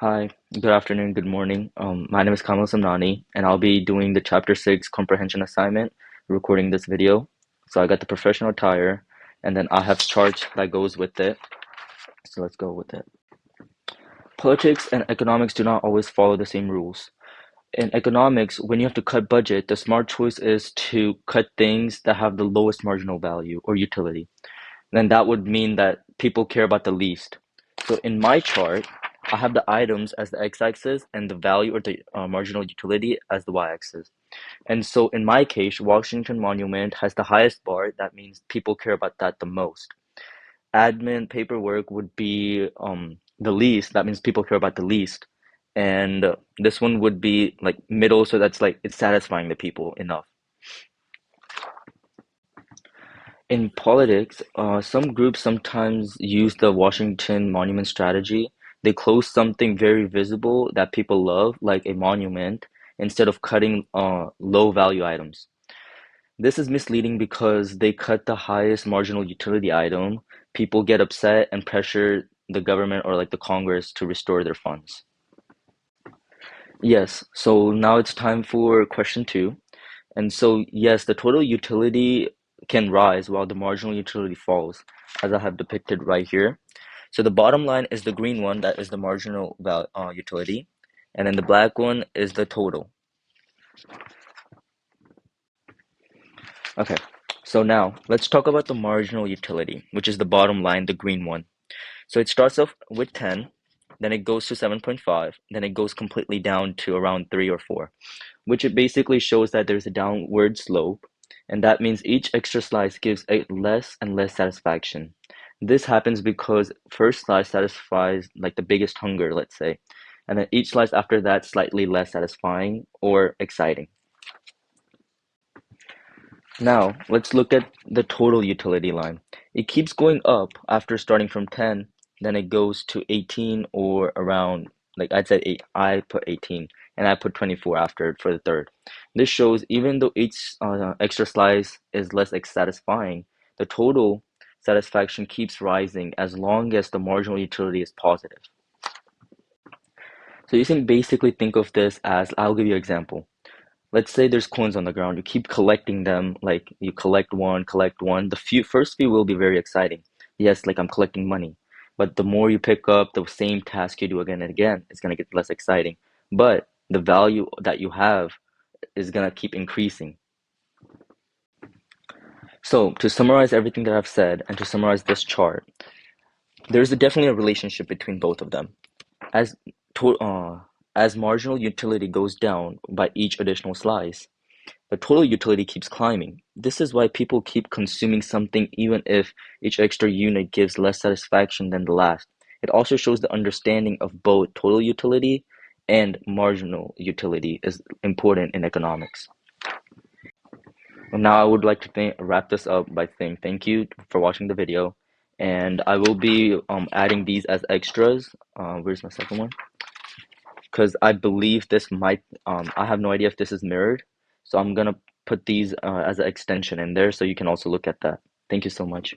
Hi, good afternoon, good morning. My name is Kamil Samnani, and I'll be doing the Chapter 6 comprehension assignment, recording this video. So I got the professional attire, and then I have charts that goes with it. So let's go with it. Politics and economics do not always follow the same rules. In economics, when you have to cut budget, the smart choice is to cut things that have the lowest marginal value or utility. Then that would mean that people care about the least. So in my chart, I have the items as the x-axis and the value or the marginal utility as the y-axis. And so in my case, Washington Monument has the highest bar. That means people care about that the most. Admin paperwork would be the least. That means people care about the least. And this one would be like middle, so that's like it's satisfying the people enough. In politics, some groups sometimes use the Washington Monument strategy. They close something very visible that people love, like a monument, instead of cutting low value items. This is misleading because they cut the highest marginal utility item. People get upset and pressure the government or like the Congress to restore their funds. Yes, so now it's time for question two. And so, yes, the total utility can rise while the marginal utility falls, as I have depicted right here. So the bottom line is the green one, that is the marginal utility, and then the black one is the total. Okay, so now let's talk about the marginal utility, which is the bottom line, the green one. So it starts off with 10, then it goes to 7.5, then it goes completely down to around 3 or 4, which it basically shows that there's a downward slope, and that means each extra slice gives a less and less satisfaction. This happens because first slice satisfies like the biggest hunger, let's say, and then each slice after that slightly less satisfying or exciting. Now, let's look at the total utility line. It keeps going up after starting from 10, then it goes to 18 or around, like I said, 8, I put 18, and I put 24 after for the third. This shows even though each extra slice is less satisfying, the total satisfaction keeps rising as long as the marginal utility is positive. So you can basically think of this as, I'll give you an example. Let's say there's coins on the ground. You keep collecting them, like you collect one. The first few will be very exciting. Yes, like I'm collecting money. But the more you pick up, the same task you do again and again, it's gonna get less exciting. But the value that you have is gonna keep increasing. So to summarize everything that I've said and to summarize this chart, there's definitely a relationship between both of them. As to, as marginal utility goes down by each additional slice, the total utility keeps climbing. This is why people keep consuming something even if each extra unit gives less satisfaction than the last. It also shows the understanding of both total utility and marginal utility is important in economics. Now I would like to wrap this up by saying thank you for watching the video, and I will be adding these as extras. Where's my second one? Because I believe this might, I have no idea if this is mirrored, so I'm gonna put these as an extension in there so you can also look at that. Thank you so much.